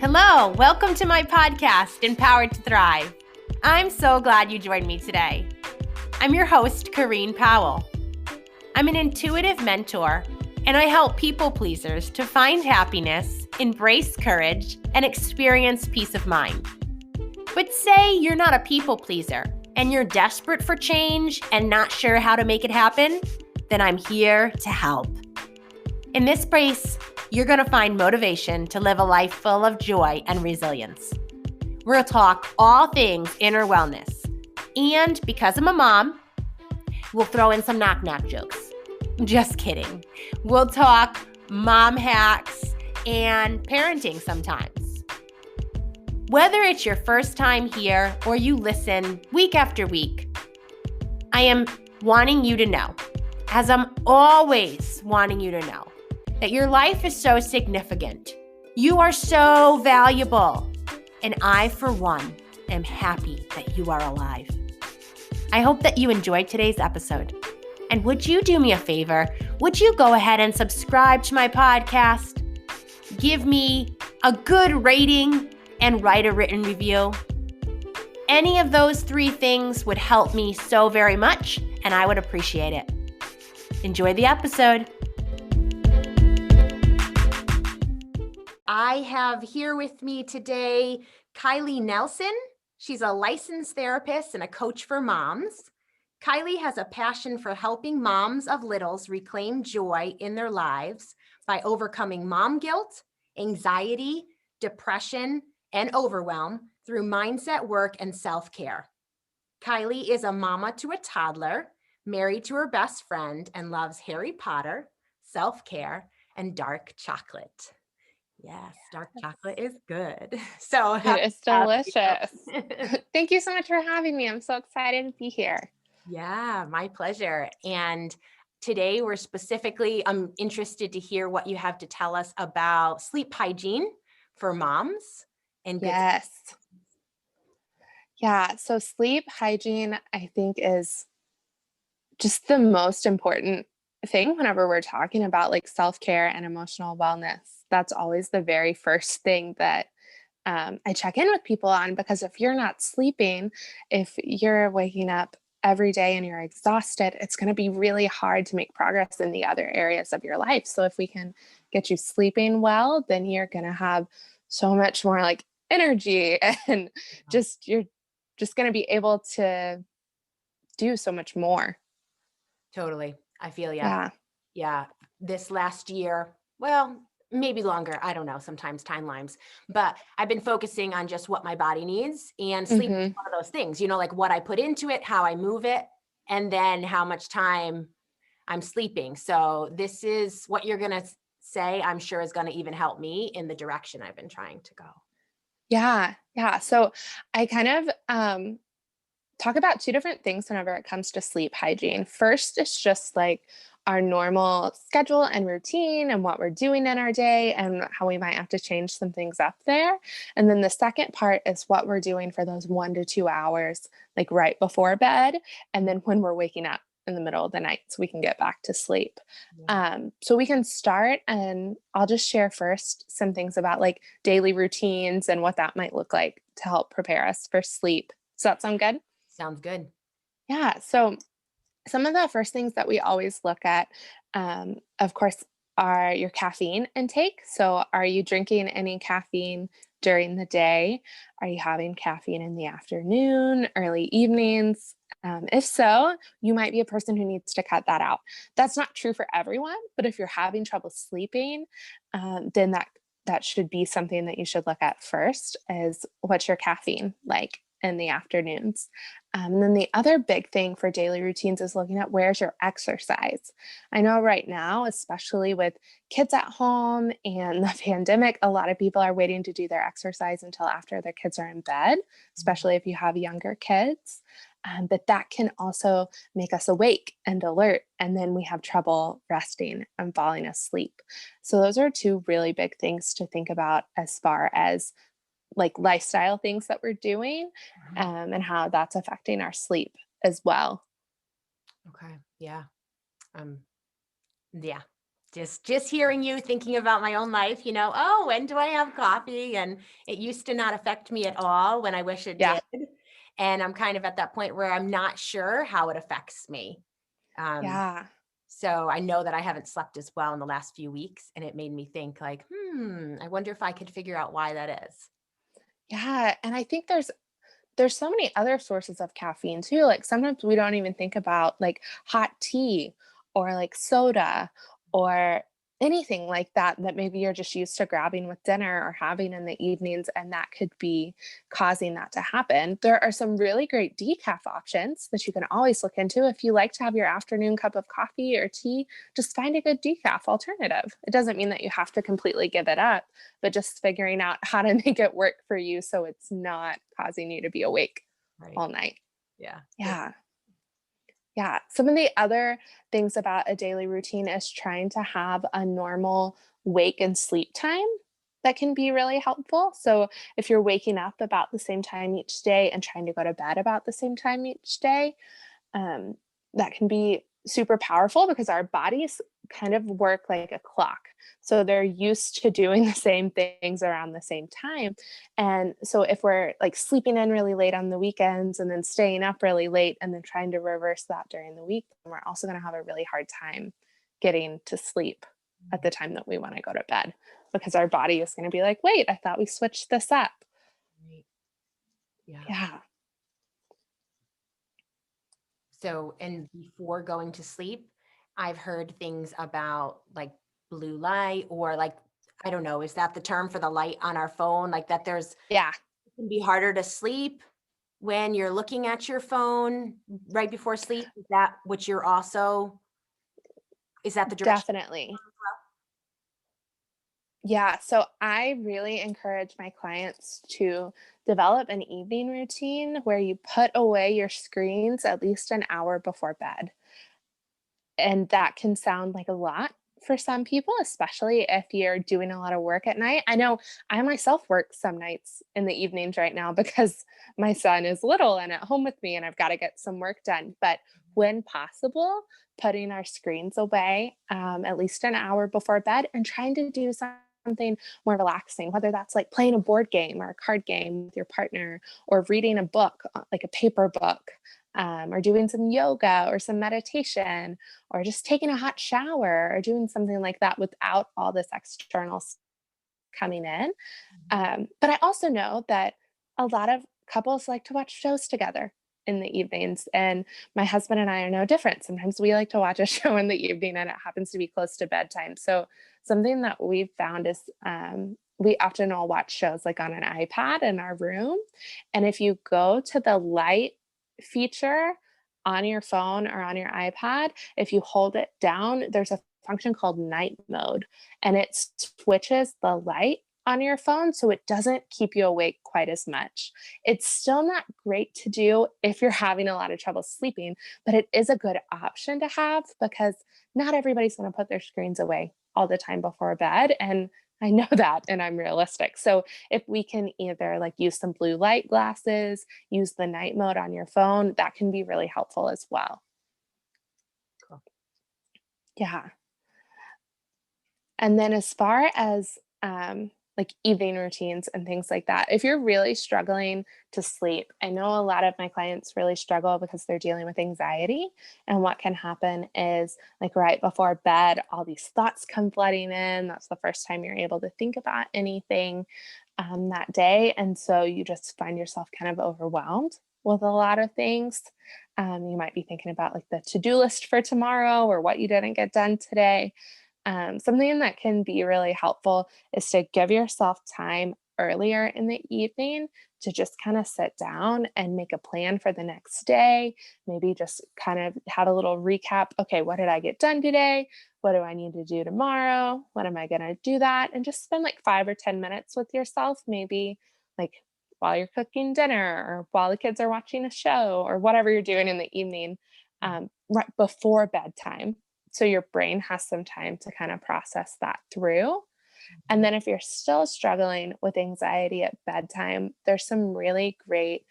Hello, welcome to my podcast, Empowered to Thrive. I'm so glad you joined me today. I'm your host, Kylee Powell. I'm an intuitive mentor, and I help people pleasers to find happiness, embrace courage, and experience peace of mind. But say you're not a people pleaser, and you're desperate for change and not sure how to make it happen, then I'm here to help. In this space, you're going to find motivation to live a life full of joy and resilience. We'll talk all things inner wellness. And because I'm a mom, we'll throw in some knock-knock jokes. Just kidding. We'll talk mom hacks and parenting sometimes. Whether it's your first time here or you listen week after week, I am wanting you to know, as I'm always wanting you to know, that your life is so significant. You are so valuable. And I, for one, am happy that you are alive. I hope that you enjoyed today's episode. And would you do me a favor? Would you go ahead and subscribe to my podcast? Give me a good rating and write a written review. Any of those three things would help me so very much, and I would appreciate it. Enjoy the episode. I have here with me today Kylee Nelson. She's a licensed therapist and a coach for moms. Kylee has a passion for helping moms of littles reclaim joy in their lives by overcoming mom guilt, anxiety, depression, and overwhelm through mindset work and self-care. Kylee is a mama to a toddler, married to her best friend, and loves Harry Potter, self-care, and dark chocolate. Yes, dark chocolate is good. So it is delicious. Thank you so much for having me. I'm so excited to be here. Yeah, my pleasure. And today I'm interested to hear what you have to tell us about sleep hygiene for moms and good. Yes. Yeah. So sleep hygiene, I think, is just the most important thing whenever we're talking about like self-care and emotional wellness. That's always the very first thing that I check in with people on, because if you're not sleeping, if you're waking up every day and you're exhausted, it's going to be really hard to make progress in the other areas of your life. So if we can get you sleeping well, then you're going to have so much more like energy and you're just going to be able to do so much more. Totally. I feel ya. Yeah. Yeah. This last year, well, maybe longer. I don't know, sometimes timelines, but I've been focusing on just what my body needs, and sleep is one of those things, like what I put into it, how I move it, and then how much time I'm sleeping. So this is what you're going to say, I'm sure is going to even help me in the direction I've been trying to go. Yeah. Yeah. So I kind of, talk about two different things whenever it comes to sleep hygiene. First, it's just like our normal schedule and routine and what we're doing in our day and how we might have to change some things up there. And then the second part is what we're doing for those 1 to 2 hours, like right before bed. And then when we're waking up in the middle of the night so we can get back to sleep. Yeah. So we can start, and I'll just share first some things about like daily routines and what that might look like to help prepare us for sleep. Does that sound good? Sounds good. Yeah. So some of the first things that we always look at, of course, are your caffeine intake. So are you drinking any caffeine during the day? Are you having caffeine in the afternoon, early evenings? If so, you might be a person who needs to cut that out. That's not true for everyone, but if you're having trouble sleeping, then that should be something that you should look at first, is what's your caffeine like in the afternoons. And then the other big thing for daily routines is looking at where's your exercise. I know right now, especially with kids at home and the pandemic, a lot of people are waiting to do their exercise until after their kids are in bed, especially if you have younger kids. But that can also make us awake and alert, and then we have trouble resting and falling asleep. So those are two really big things to think about as far as like lifestyle things that we're doing, and how that's affecting our sleep as well. Okay. Yeah. Yeah. just hearing you, thinking about my own life, oh, when do I have coffee? And it used to not affect me at all when I wish it Yeah. did. And I'm kind of at that point where I'm not sure how it affects me. Um, Yeah. so I know that I haven't slept as well in the last few weeks, and it made me think like, I wonder if I could figure out why that is. Yeah. And I think there's so many other sources of caffeine too. Like sometimes we don't even think about like hot tea or like soda or anything like that that maybe you're just used to grabbing with dinner or having in the evenings, and that could be causing that to happen. There are some really great decaf options that you can always look into. If you like to have your afternoon cup of coffee or tea, just find a good decaf alternative. It doesn't mean that you have to completely give it up, but just figuring out how to make it work for you so it's not causing you to be awake Right. all night. Yeah. Yeah. Yeah. Some of the other things about a daily routine is trying to have a normal wake and sleep time that can be really helpful. So if you're waking up about the same time each day and trying to go to bed about the same time each day, um, that can be super powerful because our bodies kind of work like a clock. So they're used to doing the same things around the same time. And so if we're like sleeping in really late on the weekends and then staying up really late and then trying to reverse that during the week, then we're also going to have a really hard time getting to sleep at the time that we want to go to bed because our body is going to be like, wait, I thought we switched this up. Right. Yeah. Yeah. So, and before going to sleep, I've heard things about like blue light or like, I don't know, is that the term for the light on our phone? Like that Yeah. it can be harder to sleep when you're looking at your phone right before sleep. Is that what you're also, is that the direction? Definitely. Yeah, so I really encourage my clients to develop an evening routine where you put away your screens at least an hour before bed. And that can sound like a lot for some people, especially if you're doing a lot of work at night. I know I myself work some nights in the evenings right now because my son is little and at home with me and I've got to get some work done. But when possible, putting our screens away at least an hour before bed and trying to do something more relaxing, whether that's like playing a board game or a card game with your partner or reading a book, like a paper book, or doing some yoga or some meditation or just taking a hot shower or doing something like that without all this external coming in. But I also know that a lot of couples like to watch shows together in the evenings. And my husband and I are no different. Sometimes we like to watch a show in the evening and it happens to be close to bedtime. So, something that we've found is we often will watch shows like on an iPad in our room. And if you go to the light feature on your phone or on your iPad, if you hold it down, there's a function called night mode and it switches the light on your phone so it doesn't keep you awake quite as much. It's still not great to do if you're having a lot of trouble sleeping, but it is a good option to have because not everybody's going to put their screens away all the time before bed. And I know that and I'm realistic. So if we can either like use some blue light glasses, use the night mode on your phone, that can be really helpful as well. Cool. Yeah. And then as far as like evening routines and things like that, if you're really struggling to sleep, I know a lot of my clients really struggle because they're dealing with anxiety. And what can happen is like right before bed, all these thoughts come flooding in. That's the first time you're able to think about anything that day. And so you just find yourself kind of overwhelmed with a lot of things. You might be thinking about like the to do list for tomorrow or what you didn't get done today. Something that can be really helpful is to give yourself time earlier in the evening to just kind of sit down and make a plan for the next day. Maybe just kind of have a little recap. Okay, what did I get done today? What do I need to do tomorrow? When am I going to do that? And just spend like 5 or 10 minutes with yourself, maybe like while you're cooking dinner or while the kids are watching a show or whatever you're doing in the evening, right before bedtime so your brain has some time to kind of process that through. And then if you're still struggling with anxiety at bedtime, there's some really great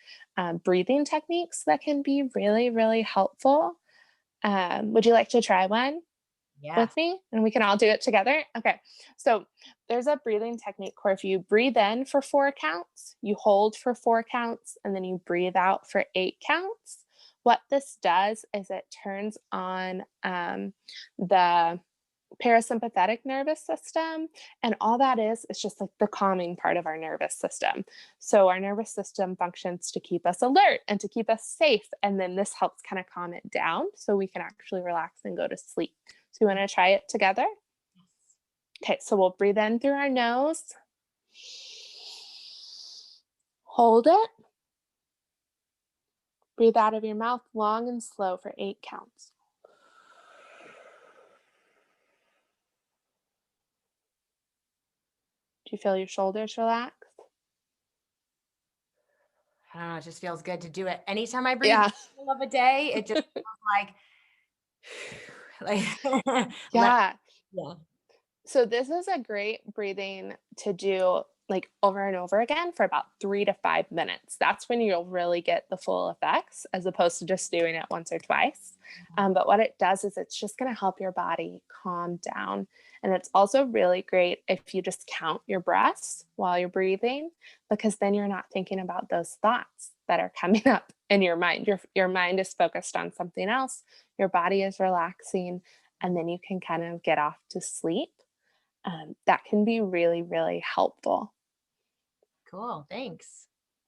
breathing techniques that can be really, really helpful. Would you like to try one? Yeah. with me and we can all do it together? Okay. So there's a breathing technique where if you breathe in for 4 counts, you hold for 4 counts, and then you breathe out for 8 counts. What this does is it turns on the parasympathetic nervous system. And all that is just like the calming part of our nervous system. So our nervous system functions to keep us alert and to keep us safe. And then this helps kind of calm it down so we can actually relax and go to sleep. So you want to try it together? Okay, so we'll breathe in through our nose, hold it, breathe out of your mouth long and slow for 8 counts. Do you feel your shoulders relax? I don't know. It just feels good to do it. Anytime I breathe in Yeah. the middle of a day, it just feels let, Yeah. yeah. So this is a great breathing to do like over and over again for about 3 to 5 minutes. That's when you'll really get the full effects as opposed to just doing it once or twice. But what it does is it's just going to help your body calm down. And it's also really great if you just count your breaths while you're breathing, because then you're not thinking about those thoughts that are coming up in your mind. Your mind is focused on something else. Your body is relaxing, and then you can kind of get off to sleep. That can be really, really helpful. Cool. Thanks.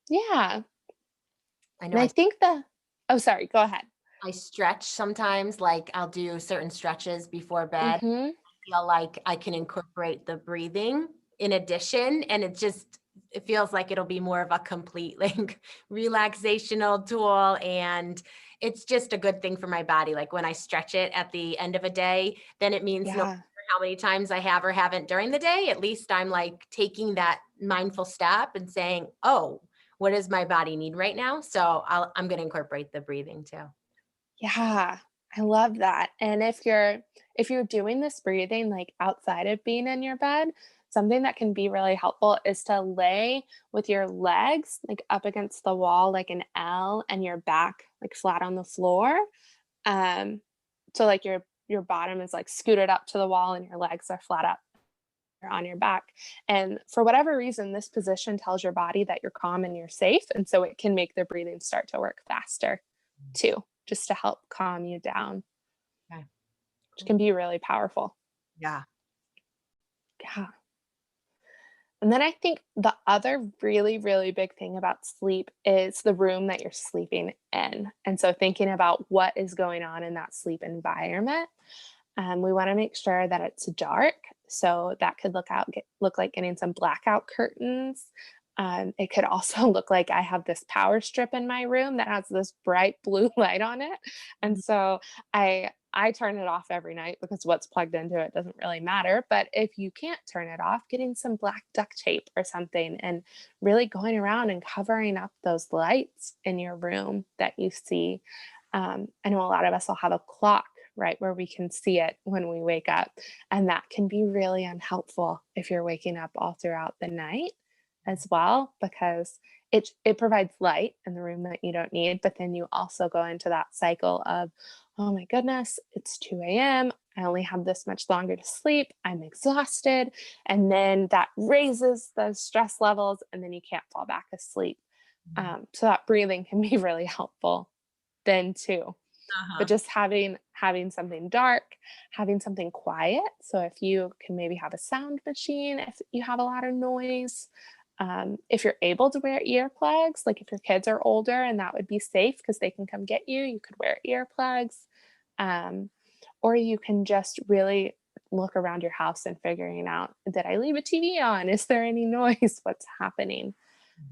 Yeah. I know And I think oh, sorry, go ahead. I stretch sometimes, like I'll do certain stretches before bed. Mm-hmm. Feel like I can incorporate the breathing in addition, and it feels like it'll be more of a complete like relaxational tool, and it's just a good thing for my body. Like when I stretch it at the end of a day, then it means no Yeah. matter how many times I have or haven't during the day, at least I'm like taking that mindful step and saying, oh, what does my body need right now? So I'm going to incorporate the breathing too. Yeah. I love that. And if you're doing this breathing like outside of being in your bed, something that can be really helpful is to lay with your legs like up against the wall like an L and your back like flat on the floor. Um so like your bottom is like scooted up to the wall and your legs are flat up on your back. And for whatever reason, this position tells your body that you're calm and you're safe. And so it can make the breathing start to work faster too, just to help calm you down, Okay. which Cool. can be really powerful. Yeah. Yeah. And then I think the other really, really big thing about sleep is the room that you're sleeping in. And so thinking about what is going on in that sleep environment. We want to make sure that it's dark. So that could look like getting some blackout curtains. It could also look like I have this power strip in my room that has this bright blue light on it. And Mhm. so I turn it off every night because what's plugged into it doesn't really matter. But if you can't turn it off, getting some black duct tape or something and really going around and covering up those lights in your room that you see. I know a lot of us will have a clock, right, where we can see it when we wake up. And that can be really unhelpful if you're waking up all throughout the night as well, because it provides light in the room that you don't need. But then you also go into that cycle of, oh my goodness, it's 2 a.m. I only have this much longer to sleep. I'm exhausted. And then that raises the stress levels, and then you can't fall back asleep. So that breathing can be really helpful then too. But Uh-huh. just having something dark, having something quiet. So if you can maybe have a sound machine, if you have a lot of noise, if you're able to wear earplugs, like if your kids are older and that would be safe because they can come get you, you could wear earplugs. Um, or you can just really look around your house and figuring out, did I leave a TV on? Is there any noise? What's happening?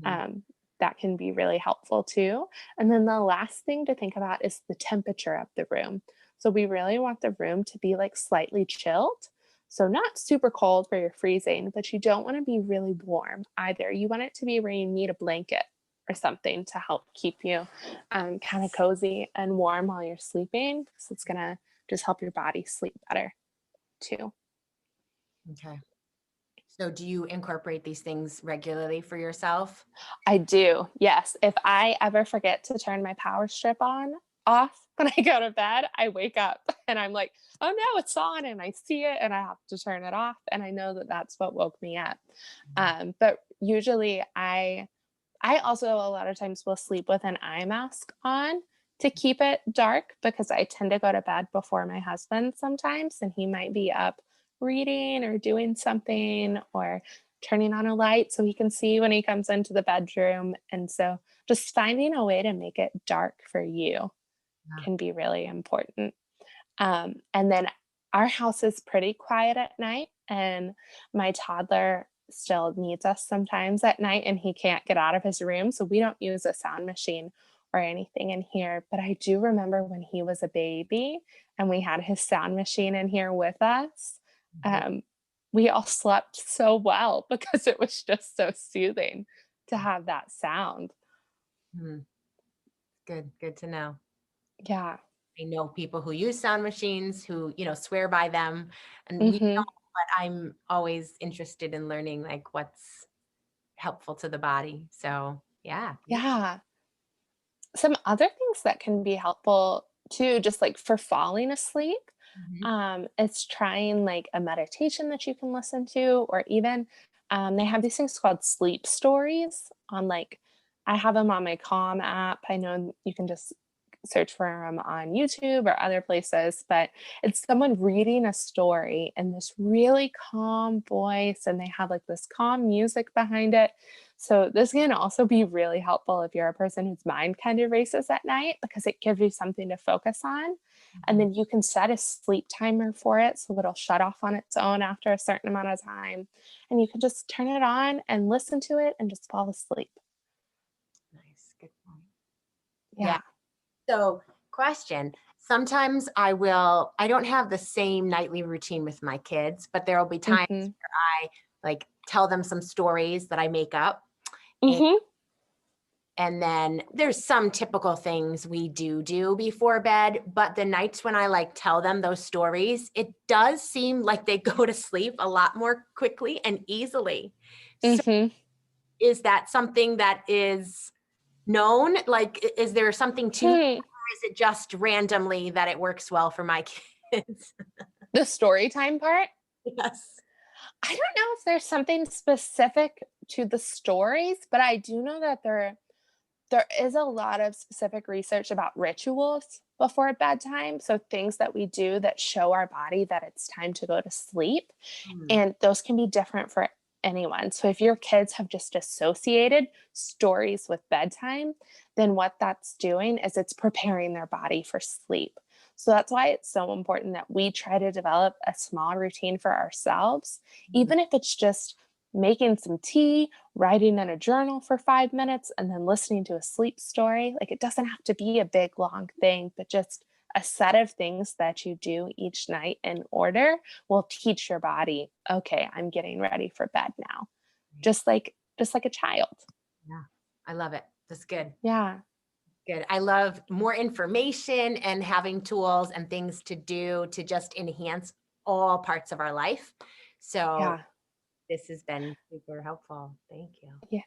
Mhm. Um, that can be really helpful too. And then the last thing to think about is the temperature of the room. So we really want the room to be like slightly chilled. So not super cold where you're freezing, but you don't want to be really warm either. You want it to be where you need a blanket or something to help keep you kind of cozy and warm while you're sleeping. So it's going to just help your body sleep better too. Okay. So do you incorporate these things regularly for yourself? I do. Yes. If I ever forget to turn my power strip on, off when I go to bed, I wake up and I'm like, "Oh no, it's on," and I see it and I have to turn it off, and I know that that's what woke me up. But usually I also a lot of times will sleep with an eye mask on to keep it dark because I tend to go to bed before my husband sometimes, and he might be up reading or doing something or turning on a light so he can see when he comes into the bedroom. And so just finding a way to make it dark for you Yeah. can be really important. And then our house is pretty quiet at night, and my toddler still needs us sometimes at night, and he can't get out of his room. So we don't use a sound machine or anything in here. But I do remember when he was a baby and we had his sound machine in here with us. Mhm. Um, we all slept so well because it was just so soothing to have that sound. Mhm. Good to know. Yeah. I know people who use sound machines who, swear by them, and we Hmm. don't, but I'm always interested in learning like what's helpful to the body. So yeah, beautiful. Yeah. Some other things that can be helpful too, just like for falling asleep, Mhm. it's trying like a meditation that you can listen to, or even they have these things called sleep stories on like, I have them on my Calm app. I know you can just search for them on YouTube or other places, but it's someone reading a story in this really calm voice, and they have like this calm music behind it. So this can also be really helpful if you're a person whose mind kind of races at night because it gives you something to focus on. And Mhm. then you can set a sleep timer for it so it'll shut off on its own after a certain amount of time. And you can just turn it on and listen to it and just fall asleep. Nice. Good point. Yeah. Yeah. So, question. Sometimes I don't have the same nightly routine with my kids, but there will be times Hmm. where I like tell them some stories that I make up. And, Hmm. and then there's some typical things we do before bed, but the nights when I like tell them those stories, it does seem like they go to sleep a lot more quickly and easily. So, Hmm. is that something that is known? Like, is there something to, or Hmm. is it just randomly that it works well for my kids? The story time part. Yes. I don't know if there's something specific to the stories, but I do know that there is a lot of specific research about rituals before bedtime. So things that we do that show our body that it's time to go to sleep. Hmm. And those can be different for anyone. So if your kids have just associated stories with bedtime, then what that's doing is it's preparing their body for sleep. So that's why it's so important that we try to develop a small routine for ourselves, Mhm. even if it's just making some tea, writing in a journal for 5 minutes, and then listening to a sleep story. Like it doesn't have to be a big, long thing, but just a set of things that you do each night in order will teach your body, okay, I'm getting ready for bed now. Right. Just like a child. Yeah. I love it. That's good. Yeah. Good. I love more information and having tools and things to do to just enhance all parts of our life. So Yeah. this has been super helpful. Thank you. Yeah.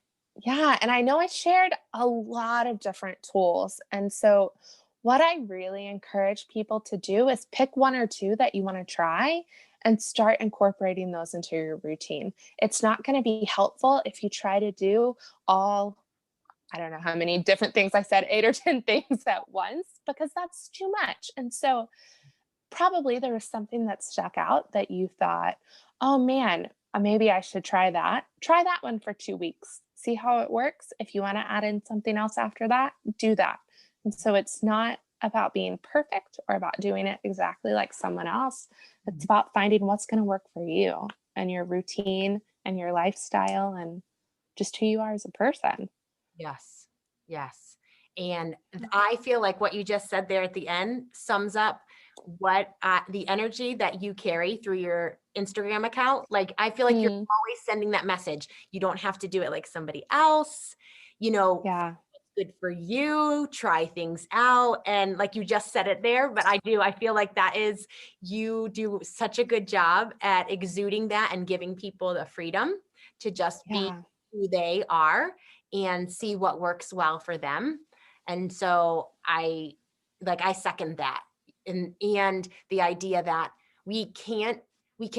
Yeah, and I know I shared a lot of different tools. And so what I really encourage people to do is pick one or two that you want to try and start incorporating those into your routine. It's not going to be helpful if you try to do all, I don't know how many different things I said, 8 or 10 things at once, because that's too much. And so probably there was something that stuck out that you thought, oh man, maybe I should try that. Try that one for 2 weeks. See how it works. If you want to add in something else after that, do that. And so it's not about being perfect or about doing it exactly like someone else. It's Mhm. about finding what's going to work for you and your routine and your lifestyle and just who you are as a person. Yes. Yes. And I feel like what you just said there at the end sums up what the energy that you carry through your Instagram account. Like, I feel like you're Hmm. always sending that message. You don't have to do it like somebody else, you know, Yeah. good for you, try things out. And like you just said it there, but I feel like you do such a good job at exuding that and giving people the freedom to just be Yeah. who they are and see what works well for them. And so like I second that. And the idea that we can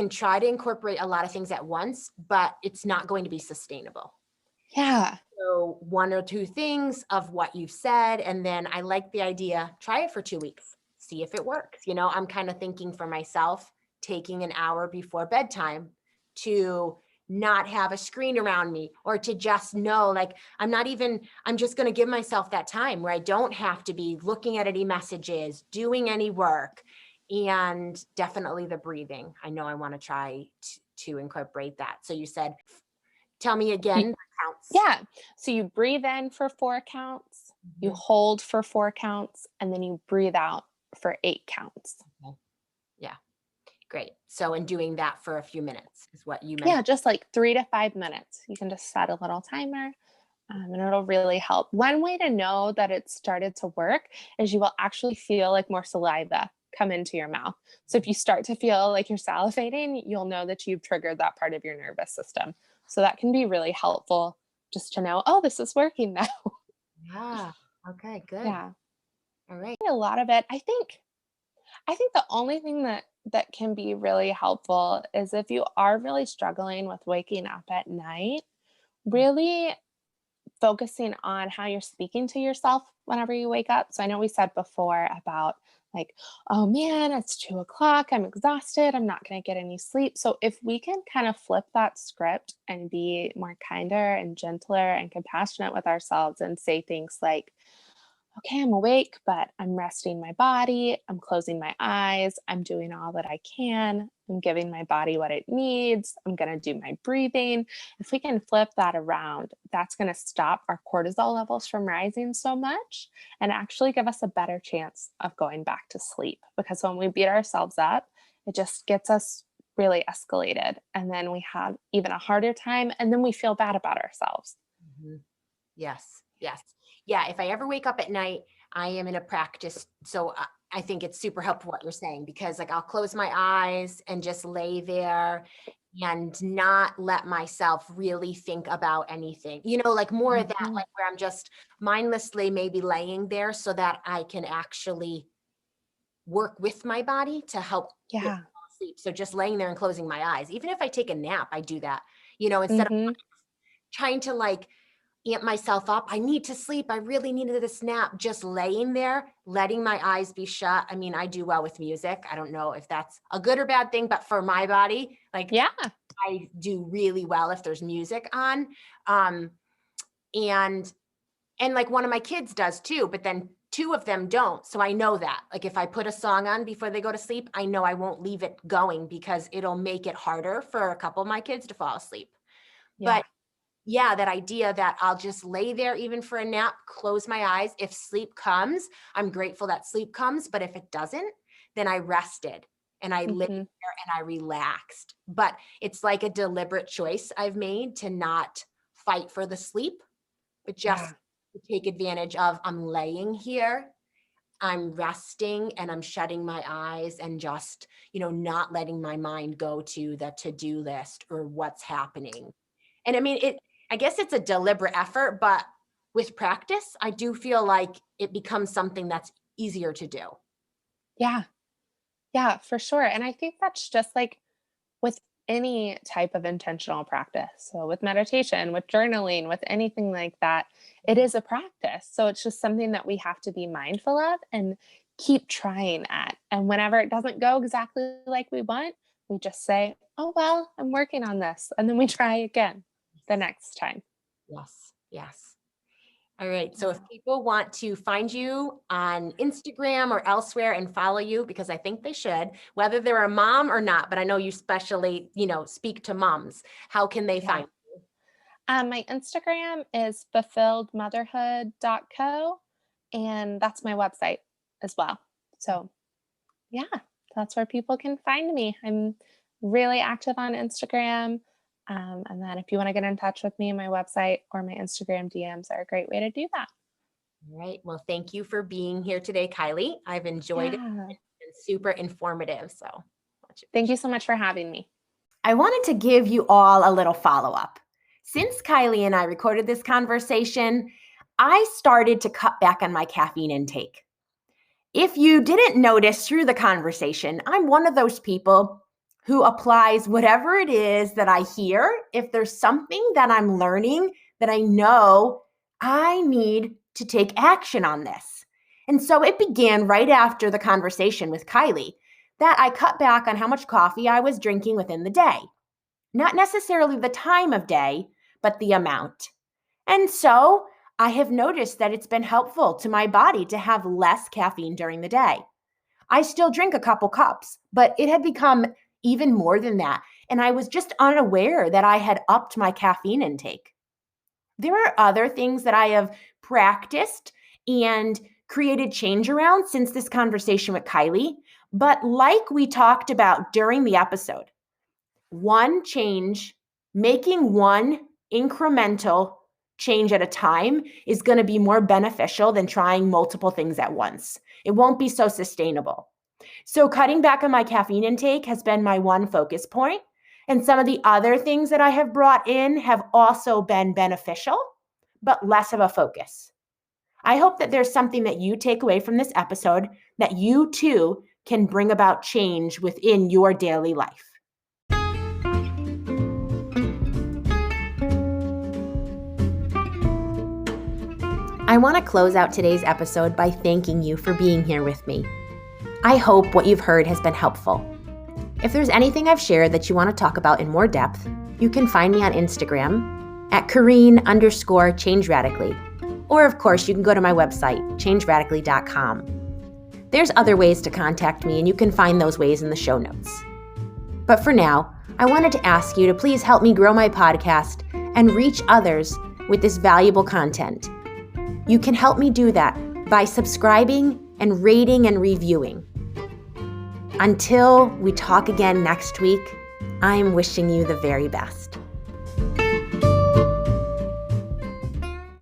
try to incorporate a lot of things at once, but it's not going to be sustainable. Yeah. So 1 or 2 things of what you've said. And then I like the idea, try it for 2 weeks, see if it works. I'm kind of thinking for myself, taking an hour before bedtime to not have a screen around me, or to just know, like, I'm just going to give myself that time where I don't have to be looking at any messages, doing any work. And definitely the breathing. I know I want to try to incorporate that. So you said, tell me again, counts. Yeah. So you breathe in for 4 counts, you hold for 4 counts, and then you breathe out for 8 counts. Okay. Yeah. Great. So in doing that for a few minutes is what you meant. Yeah, just like 3 to 5 minutes. You can just set a little timer, and it'll really help. One way to know that it started to work is you will actually feel like more saliva come into your mouth. So if you start to feel like you're salivating, you'll know that you've triggered that part of your nervous system. So that can be really helpful just to know, oh, this is working now. Yeah. Okay, good. Yeah. All right. A lot of it. I think the only thing that can be really helpful is if you are really struggling with waking up at night, really focusing on how you're speaking to yourself whenever you wake up. So I know we said before about like, oh man, it's 2:00. I'm exhausted. I'm not going to get any sleep. So if we can kind of flip that script and be more kinder and gentler and compassionate with ourselves and say things like, okay, I'm awake, but I'm resting my body. I'm closing my eyes. I'm doing all that I can. I'm giving my body what it needs. I'm going to do my breathing. If we can flip that around, that's going to stop our cortisol levels from rising so much and actually give us a better chance of going back to sleep. Because when we beat ourselves up, it just gets us really escalated. And then we have even a harder time. And then we feel bad about ourselves. Mm-hmm. Yes. Yes. Yeah. If I ever wake up at night, I am in a practice. So I think it's super helpful what you're saying, because like I'll close my eyes and just lay there and not let myself really think about anything, like more of that, like where I'm just mindlessly maybe laying there so that I can actually work with my body to help it fall asleep. So just laying there and closing my eyes, even if I take a nap, I do that, instead of trying to like amp myself up. I need to sleep. I really needed a nap. Just laying there, letting my eyes be shut. I mean, I do well with music. I don't know if that's a good or bad thing, but for my body, like, yeah, I do really well if there's music on. And like one of my kids does too, but then 2 of them don't. So I know that, like, if I put a song on before they go to sleep, I know I won't leave it going because it'll make it harder for a couple of my kids to fall asleep. Yeah. But yeah, that idea that I'll just lay there even for a nap, close my eyes. If sleep comes, I'm grateful that sleep comes. But if it doesn't, then I rested and I lay there and I relaxed. But it's like a deliberate choice I've made to not fight for the sleep, but just to take advantage of, I'm laying here, I'm resting, and I'm shutting my eyes and just, not letting my mind go to the to-do list or what's happening. And I mean, I guess it's a deliberate effort, but with practice, I do feel like it becomes something that's easier to do. Yeah. Yeah, for sure. And I think that's just like with any type of intentional practice. So with meditation, with journaling, with anything like that, it is a practice. So it's just something that we have to be mindful of and keep trying at. And whenever it doesn't go exactly like we want, we just say, oh, well, I'm working on this. And then we try again the next time. Yes. Yes. All right. So if people want to find you on Instagram or elsewhere and follow you, because I think they should, whether they're a mom or not, but I know you especially, speak to moms, how can they find you? My Instagram is fulfilledmotherhood.co, and that's my website as well. So yeah, that's where people can find me. I'm really active on Instagram. And then if you want to get in touch with me, my website or my Instagram DMs are a great way to do that. All right. Well, thank you for being here today, Kylee. I've enjoyed it. It's been super informative. So thank you so much for having me. I wanted to give you all a little follow-up. Since Kylee and I recorded this conversation, I started to cut back on my caffeine intake. If you didn't notice through the conversation, I'm one of those people who applies whatever it is that I hear. If there's something that I'm learning that I know I need to take action on this. And so it began right after the conversation with Kylee that I cut back on how much coffee I was drinking within the day. Not necessarily the time of day, but the amount. And so I have noticed that it's been helpful to my body to have less caffeine during the day. I still drink a couple cups, but it had become even more than that. And I was just unaware that I had upped my caffeine intake. There are other things that I have practiced and created change around since this conversation with Kylee. But like we talked about during the episode, one change, making one incremental change at a time is going to be more beneficial than trying multiple things at once. It won't be so sustainable. So cutting back on my caffeine intake has been my one focus point. And some of the other things that I have brought in have also been beneficial, but less of a focus. I hope that there's something that you take away from this episode that you too can bring about change within your daily life. I want to close out today's episode by thanking you for being here with me. I hope what you've heard has been helpful. If there's anything I've shared that you want to talk about in more depth, you can find me on Instagram at Kareen_ChangeRadically. Or of course, you can go to my website, changeradically.com. There's other ways to contact me, and you can find those ways in the show notes. But for now, I wanted to ask you to please help me grow my podcast and reach others with this valuable content. You can help me do that by subscribing and rating and reviewing. Until we talk again next week, I'm wishing you the very best.